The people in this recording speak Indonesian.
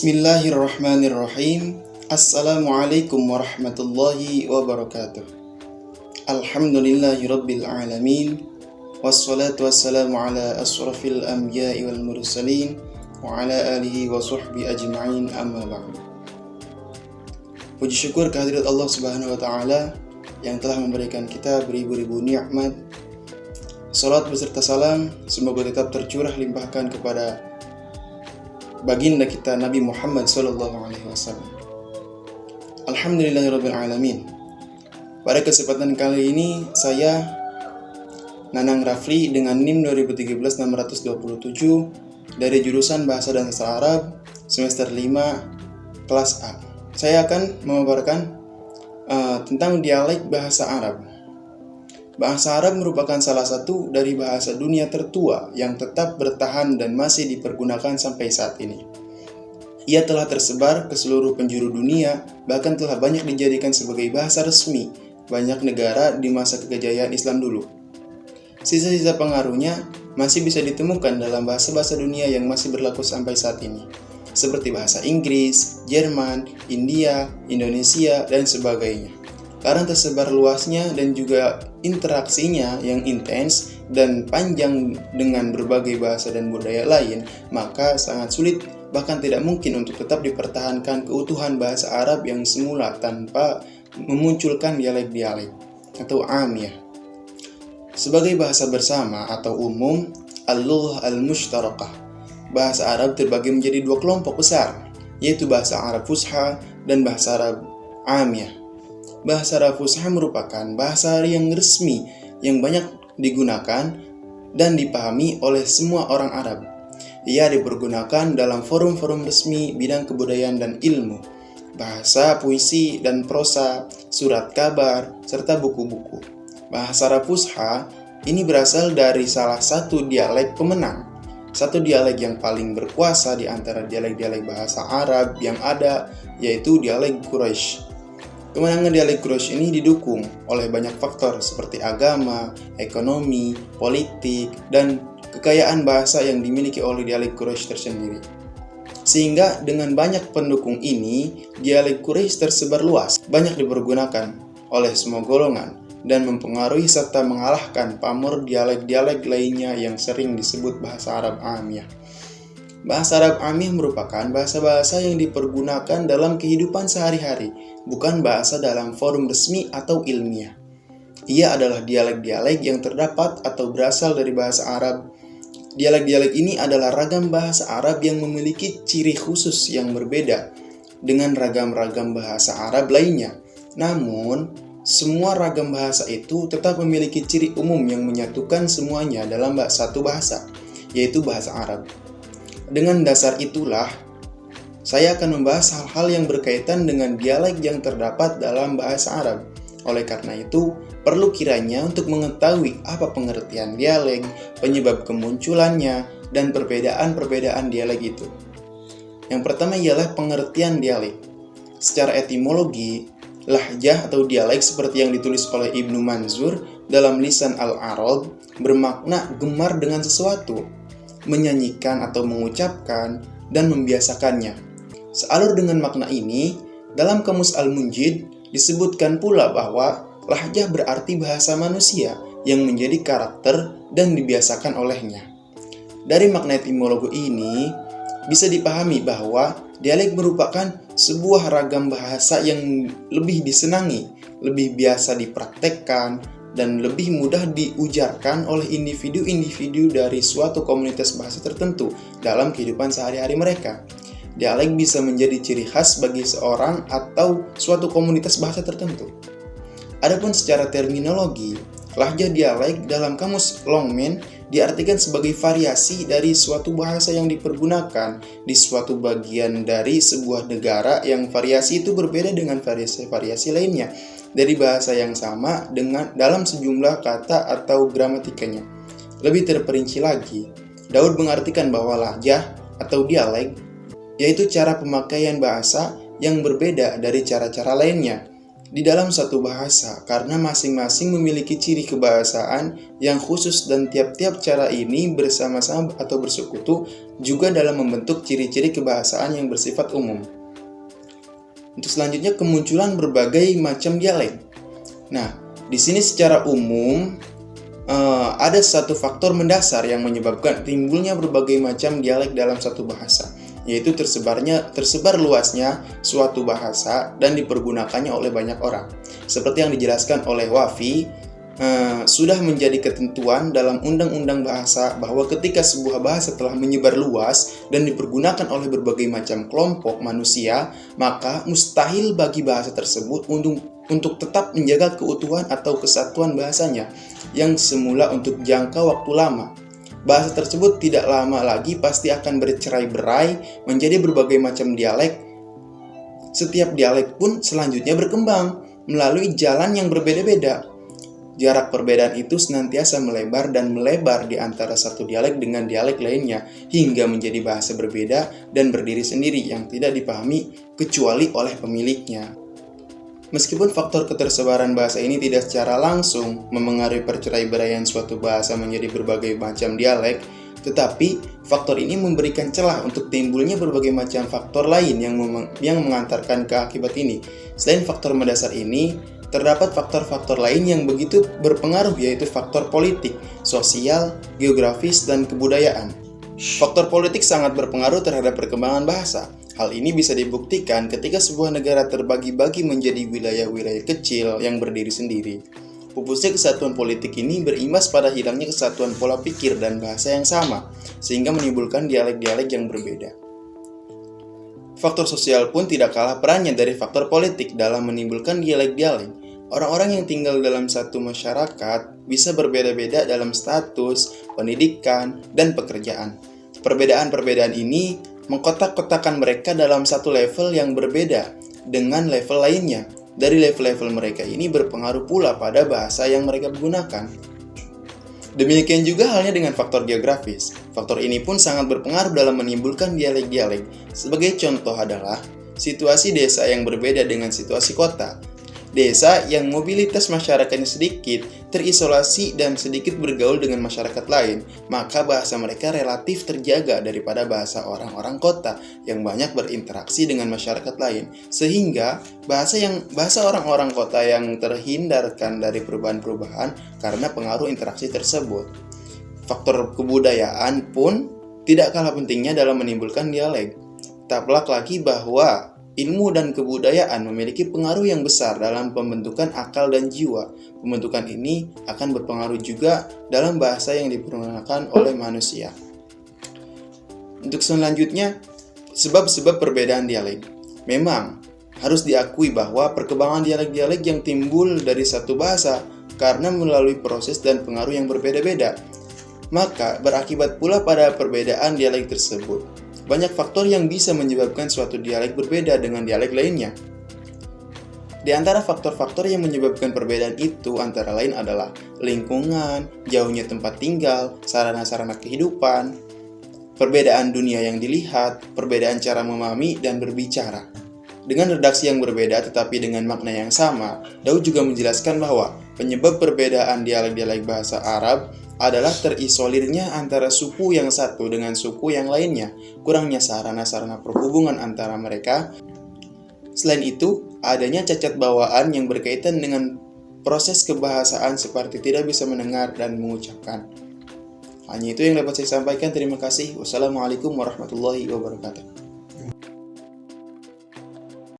Bismillahirrahmanirrahim. Assalamualaikum warahmatullahi wabarakatuh. Alhamdulillahirabbil alamin. Wassalatu wassalamu ala asrafil anbiya'i wal mursalin wa ala alihi wa sahbihi ajma'in, amma ba'du. Puji syukur kehadirat Allah Subhanahu wa taala yang telah memberikan kita beribu-ribu nikmat. Salat beserta salam semoga tetap tercurah limpahkan kepada baginda kita Nabi Muhammad sallallahu alaihi wasallam. Alhamdulillahirabbil alamin. Pada kesempatan kali ini saya Nanang Rafli dengan NIM 2013-627 dari jurusan Bahasa dan Sastra Arab semester 5 kelas A. Saya akan memaparkan tentang dialek bahasa Arab. Bahasa Arab merupakan salah satu dari bahasa dunia tertua yang tetap bertahan dan masih dipergunakan sampai saat ini. Ia telah tersebar ke seluruh penjuru dunia, bahkan telah banyak dijadikan sebagai bahasa resmi banyak negara di masa kejayaan Islam dulu. Sisa-sisa pengaruhnya masih bisa ditemukan dalam bahasa-bahasa dunia yang masih berlaku sampai saat ini, seperti bahasa Inggris, Jerman, India, Indonesia, dan sebagainya. Karena tersebar luasnya dan juga interaksinya yang intens dan panjang dengan berbagai bahasa dan budaya lain, maka sangat sulit bahkan tidak mungkin untuk tetap dipertahankan keutuhan bahasa Arab yang semula tanpa memunculkan dialek-dialek atau amiyah. Sebagai bahasa bersama atau umum, al-lughah al-mushtarakah, bahasa Arab terbagi menjadi dua kelompok besar, yaitu bahasa Arab Fusha dan bahasa Arab amiyah. Bahasa Arab Fusha merupakan bahasa yang resmi yang banyak digunakan dan dipahami oleh semua orang Arab. Ia dipergunakan dalam forum-forum resmi bidang kebudayaan dan ilmu, bahasa, puisi, dan prosa, surat kabar, serta buku-buku. Bahasa Arab Fusha ini berasal dari salah satu dialek pemenang, satu dialek yang paling berkuasa di antara dialek-dialek bahasa Arab yang ada, yaitu dialek Quraisy. Kemenangan dialek Quraisy ini didukung oleh banyak faktor seperti agama, ekonomi, politik, dan kekayaan bahasa yang dimiliki oleh dialek Quraisy tersendiri. Sehingga dengan banyak pendukung ini, dialek Quraisy tersebar luas, banyak dipergunakan oleh semua golongan, dan mempengaruhi serta mengalahkan pamor dialek-dialek lainnya yang sering disebut bahasa Arab amiyah. Bahasa Arab amiyah merupakan bahasa-bahasa yang dipergunakan dalam kehidupan sehari-hari, bukan bahasa dalam forum resmi atau ilmiah. Ia adalah dialek-dialek yang terdapat atau berasal dari bahasa Arab. Dialek-dialek ini adalah ragam bahasa Arab yang memiliki ciri khusus yang berbeda dengan ragam-ragam bahasa Arab lainnya. Namun, semua ragam bahasa itu tetap memiliki ciri umum yang menyatukan semuanya dalam satu bahasa, yaitu bahasa Arab. Dengan dasar itulah, saya akan membahas hal-hal yang berkaitan dengan dialek yang terdapat dalam bahasa Arab. Oleh karena itu, perlu kiranya untuk mengetahui apa pengertian dialek, penyebab kemunculannya, dan perbedaan-perbedaan dialek itu. Yang pertama ialah pengertian dialek. Secara etimologi, lahjah atau dialek seperti yang ditulis oleh Ibnu Manzur dalam Lisan al-Arab bermakna gemar dengan sesuatu, menyanyikan atau mengucapkan, dan membiasakannya. Sealur dengan makna ini, dalam Kamus Al-Munjid disebutkan pula bahwa lahjah berarti bahasa manusia yang menjadi karakter dan dibiasakan olehnya. Dari makna etimologi ini, bisa dipahami bahwa dialek merupakan sebuah ragam bahasa yang lebih disenangi, lebih biasa dipraktekkan, dan lebih mudah diujarkan oleh individu-individu dari suatu komunitas bahasa tertentu dalam kehidupan sehari-hari mereka. Dialek bisa menjadi ciri khas bagi seorang atau suatu komunitas bahasa tertentu. Adapun secara terminologi, lahjah dialek dalam Kamus Longman diartikan sebagai variasi dari suatu bahasa yang dipergunakan di suatu bagian dari sebuah negara yang variasi itu berbeda dengan variasi-variasi lainnya dari bahasa yang sama dengan dalam sejumlah kata atau gramatikanya. Lebih terperinci lagi, Daud mengartikan bahwa lahjah atau dialek yaitu cara pemakaian bahasa yang berbeda dari cara-cara lainnya. di dalam satu bahasa karena masing-masing memiliki ciri kebahasaan yang khusus dan tiap-tiap cara ini bersama-sama atau bersekutu juga dalam membentuk ciri-ciri kebahasaan yang bersifat umum. Untuk selanjutnya kemunculan berbagai macam dialek. Nah, di sini secara umum ada satu faktor mendasar yang menyebabkan timbulnya berbagai macam dialek dalam satu bahasa, yaitu tersebar luasnya suatu bahasa dan dipergunakannya oleh banyak orang. Seperti yang dijelaskan oleh Wafi, sudah menjadi ketentuan dalam undang-undang bahasa bahwa ketika sebuah bahasa telah menyebar luas dan dipergunakan oleh berbagai macam kelompok manusia, maka mustahil bagi bahasa tersebut untuk tetap menjaga keutuhan atau kesatuan bahasanya yang semula untuk jangka waktu lama. Bahasa tersebut tidak lama lagi pasti akan bercerai-berai menjadi berbagai macam dialek. Setiap dialek pun selanjutnya berkembang melalui jalan yang berbeda-beda. Jarak perbedaan itu senantiasa melebar dan melebar di antara satu dialek dengan dialek lainnya hingga menjadi bahasa berbeda dan berdiri sendiri yang tidak dipahami kecuali oleh pemiliknya. Meskipun faktor ketersebaran bahasa ini tidak secara langsung memengaruhi perceraiberaian suatu bahasa menjadi berbagai macam dialek, tetapi faktor ini memberikan celah untuk timbulnya berbagai macam faktor lain yang mengantarkan ke akibat ini. Selain faktor mendasar ini, terdapat faktor-faktor lain yang begitu berpengaruh, yaitu faktor politik, sosial, geografis, dan kebudayaan. Faktor politik sangat berpengaruh terhadap perkembangan bahasa. Hal ini bisa dibuktikan ketika sebuah negara terbagi-bagi menjadi wilayah-wilayah kecil yang berdiri sendiri. Pupusnya kesatuan politik ini berimbas pada hilangnya kesatuan pola pikir dan bahasa yang sama, sehingga menimbulkan dialek-dialek yang berbeda. Faktor sosial pun tidak kalah perannya dari faktor politik dalam menimbulkan dialek-dialek. Orang-orang yang tinggal dalam satu masyarakat bisa berbeda-beda dalam status, pendidikan, dan pekerjaan. Perbedaan-perbedaan ini mengkotak-kotakan mereka dalam satu level yang berbeda dengan level lainnya. Dari level-level mereka ini berpengaruh pula pada bahasa yang mereka gunakan. Demikian juga halnya dengan faktor geografis. Faktor ini pun sangat berpengaruh dalam menimbulkan dialek-dialek. Sebagai contoh adalah situasi desa yang berbeda dengan situasi kota. Desa yang mobilitas masyarakatnya sedikit, terisolasi dan sedikit bergaul dengan masyarakat lain, maka bahasa mereka relatif terjaga daripada bahasa orang-orang kota yang banyak berinteraksi dengan masyarakat lain. Sehingga bahasa orang-orang kota yang terhindarkan dari perubahan-perubahan karena pengaruh interaksi tersebut. Faktor kebudayaan pun tidak kalah pentingnya dalam menimbulkan dialek. Tak pelak lagi bahwa ilmu dan kebudayaan memiliki pengaruh yang besar dalam pembentukan akal dan jiwa. Pembentukan ini akan berpengaruh juga dalam bahasa yang digunakan oleh manusia. Untuk selanjutnya, sebab-sebab perbedaan dialek. Memang harus diakui bahwa perkembangan dialek-dialek yang timbul dari satu bahasa karena melalui proses dan pengaruh yang berbeda-beda, maka berakibat pula pada perbedaan dialek tersebut. Banyak faktor yang bisa menyebabkan suatu dialek berbeda dengan dialek lainnya. Di antara faktor-faktor yang menyebabkan perbedaan itu antara lain adalah lingkungan, jauhnya tempat tinggal, sarana-sarana kehidupan, perbedaan dunia yang dilihat, perbedaan cara memahami dan berbicara. Dengan redaksi yang berbeda tetapi dengan makna yang sama, Daud juga menjelaskan bahwa penyebab perbedaan dialek-dialek bahasa Arab adalah terisolirnya antara suku yang satu dengan suku yang lainnya, kurangnya sarana-sarana perhubungan antara mereka. Selain itu, adanya cacat bawaan yang berkaitan dengan proses kebahasaan seperti tidak bisa mendengar dan mengucapkan. Hanya itu yang dapat saya sampaikan. Terima kasih. Wassalamualaikum warahmatullahi wabarakatuh.